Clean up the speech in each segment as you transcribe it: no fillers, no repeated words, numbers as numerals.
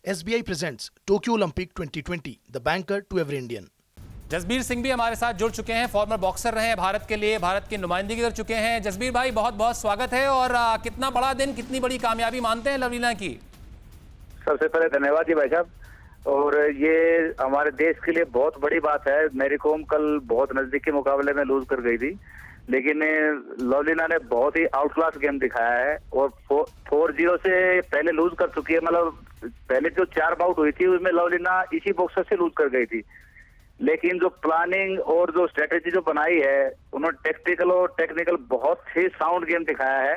SBI presents Tokyo Olympic 2020, the banker to every Indian. Jasbir Singh भी हमारे साथ जुड़ चुके हैं। फॉर्मर बॉक्सर रहे हैं, भारत के लिए भारत की नुमाइंदगी कर चुके हैं। जसबीर भाई, बहुत बहुत स्वागत है। और कितना बड़ा दिन, कितनी बड़ी कामयाबी मानते हैं लवलीना की? सबसे पहले धन्यवाद जी भाई साहब। और ये हमारे देश के लिए बहुत बड़ी बात है। मैरी कॉम कल बहुत नजदीकी मुकाबले में लूज कर गई थी, लेकिन लवलीना ने बहुत ही आउट क्लास गेम दिखाया है और 4-0 से पहले लूज कर चुकी है। मतलब पहले जो 4 बाउट हुई थी उसमें लवलीना इसी बॉक्सर से लूज कर गई थी, लेकिन जो प्लानिंग और जो स्ट्रेटेजी जो बनाई है उन्होंने टेक्टिकल और टेक्निकल बहुत ही साउंड गेम दिखाया है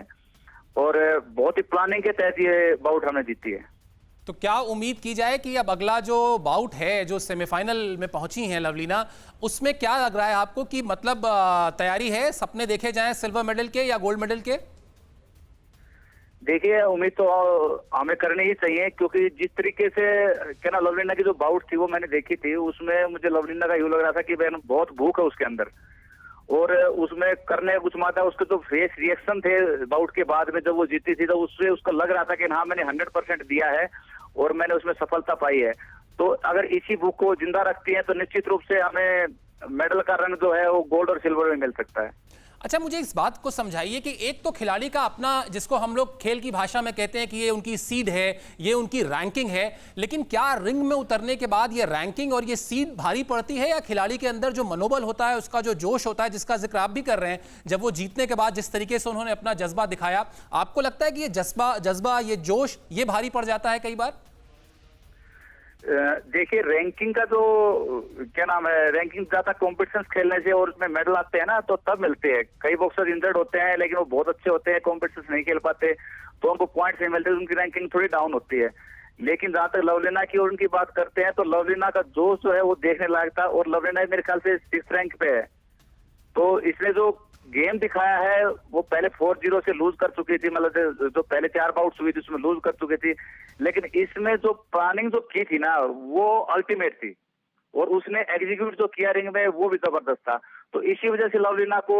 और बहुत ही प्लानिंग के तहत ये बाउट हमने जीती है। तो क्या उम्मीद की जाए कि अब अगला जो बाउट है, जो सेमीफाइनल में पहुंची हैं लवलीना, उसमें क्या लग रहा है आपको कि मतलब तैयारी है, सपने देखे जाएं सिल्वर मेडल के या गोल्ड मेडल के? देखिए, उम्मीद तो हमें करनी ही चाहिए, क्योंकि जिस तरीके से क्या ना लवलीना की जो बाउट थी वो मैंने देखी थी, उसमें मुझे लवलीना का यूं लग रहा था कि बहुत भूख है उसके अंदर और उसमें करने कुछ माता उसके जो फेस रिएक्शन थे बाउट के बाद में जब वो जीती थी, तो उससे उसको लग रहा था कि हाँ मैंने 100% दिया है और मैंने उसमें सफलता पाई है। तो अगर इसी भूख को जिंदा रखती है तो निश्चित रूप से हमें मेडल का रंग जो है वो गोल्ड और सिल्वर में मिल सकता है। अच्छा, मुझे इस बात को समझाइए कि एक तो खिलाड़ी का अपना, जिसको हम लोग खेल की भाषा में कहते हैं कि ये उनकी सीड है, ये उनकी रैंकिंग है, लेकिन क्या रिंग में उतरने के बाद ये रैंकिंग और ये सीड भारी पड़ती है, या खिलाड़ी के अंदर जो मनोबल होता है, उसका जो जोश होता है, जिसका जिक्र आप भी कर रहे हैं, जब वो जीतने के बाद जिस तरीके से उन्होंने अपना जज्बा दिखाया, आपको लगता है कि ये जज्बा ये जोश ये भारी पड़ जाता है कई बार? देखिए, रैंकिंग का जो क्या नाम है, रैंकिंग ज्यादा कॉम्पिटिशंस खेलने से और उसमें मेडल आते हैं ना, तो तब मिलते हैं। कई बॉक्सर इंजर्ड होते हैं लेकिन वो बहुत अच्छे होते हैं, कॉम्पिटिशंस नहीं खेल पाते तो उनको पॉइंट्स नहीं मिलते, उनकी रैंकिंग थोड़ी डाउन होती है। लेकिन जहां तक लवलीना की और उनकी बात करते हैं तो लवलीना का जोश जो है वो देखने लायक था और लवलीना मेरे ख्याल से 6th रैंक पे है। तो इसने जो गेम दिखाया है वो पहले 4-0 से लूज कर चुकी थी, मतलब जो पहले 4 बाउट्स हुई थी उसमें लूज कर चुकी थी, लेकिन इसमें जो प्लानिंग जो की थी ना वो अल्टीमेट थी और उसने एग्जीक्यूट जो किया रिंग में वो भी जबरदस्त था। तो इसी वजह से लवलीना को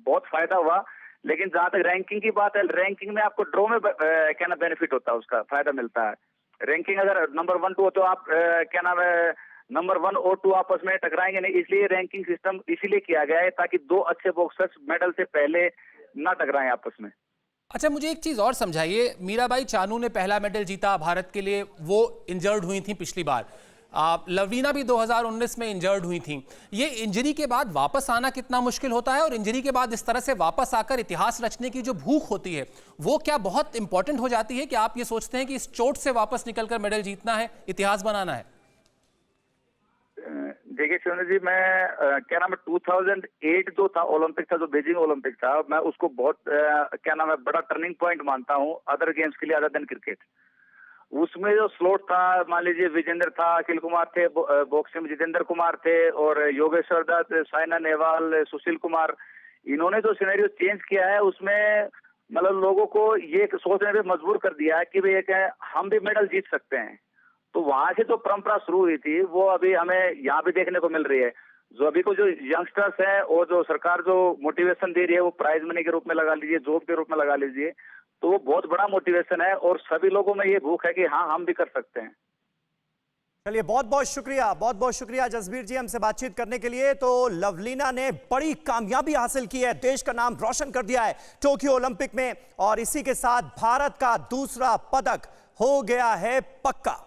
बहुत फायदा हुआ। लेकिन जहां तक रैंकिंग की बात है, रैंकिंग में आपको ड्रॉ में क्या ना बेनिफिट होता है, उसका फायदा मिलता है। रैंकिंग अगर नंबर 1-2 हो तो आप क्या नाम है, नंबर 1 और 2 आपस में टकराएंगे नहीं, इसलिए रैंकिंग सिस्टम इसीलिए किया गया है ताकि 2 अच्छे बॉक्सर्स मेडल से पहले ना टकराएं आपस में। अच्छा, मुझे एक चीज और समझाइए। मीराबाई चानू ने पहला मेडल जीता भारत के लिए, वो इंजर्ड हुई थी पिछली बार। लवलीना भी 2019 में इंजर्ड हुई थी। ये इंजरी के बाद वापस आना कितना मुश्किल होता है, और इंजरी के बाद इस तरह से वापस आकर इतिहास रचने की जो भूख होती है वो क्या बहुत इंपॉर्टेंट हो जाती है कि आप ये सोचते हैं कि इस चोट से वापस निकलकर मेडल जीतना है, इतिहास बनाना है? देखिए सोनू जी, मैं क्या नाम है 2008 जो था ओलंपिक था, जो बीजिंग ओलंपिक था, मैं उसको बहुत क्या नाम है बड़ा टर्निंग पॉइंट मानता हूँ अदर गेम्स के लिए अदर देन क्रिकेट। उसमें जो स्लॉट था, मान लीजिए विजेंद्र था, अखिल कुमार थे, बॉक्सिंग में जितेंद्र कुमार थे और योगेश्वर दत्त, साइना नेहवाल, सुशील कुमार, इन्होंने जो सिनेरियो चेंज किया है उसमें मतलब लोगों को ये सोचने पे मजबूर कर दिया है कि भाई हम भी मेडल जीत सकते हैं। तो वहां से जो परंपरा शुरू हुई थी वो अभी हमें यहाँ भी देखने को मिल रही है। जो अभी को जो यंगस्टर्स हैं और जो सरकार जो मोटिवेशन दे रही है वो प्राइज मनी के रूप में लगा लीजिए, जॉब के रूप में लगा लीजिए, तो वो बहुत बड़ा मोटिवेशन है और सभी लोगों में ये भूख है कि हाँ हम भी कर सकते हैं। चलिए, बहुत बहुत शुक्रिया जसबीर जी हमसे बातचीत करने के लिए। तो लवलीना ने बड़ी कामयाबी हासिल की है, देश का नाम रोशन कर दिया है टोक्यो ओलंपिक में, और इसी के साथ भारत का दूसरा पदक हो गया है पक्का।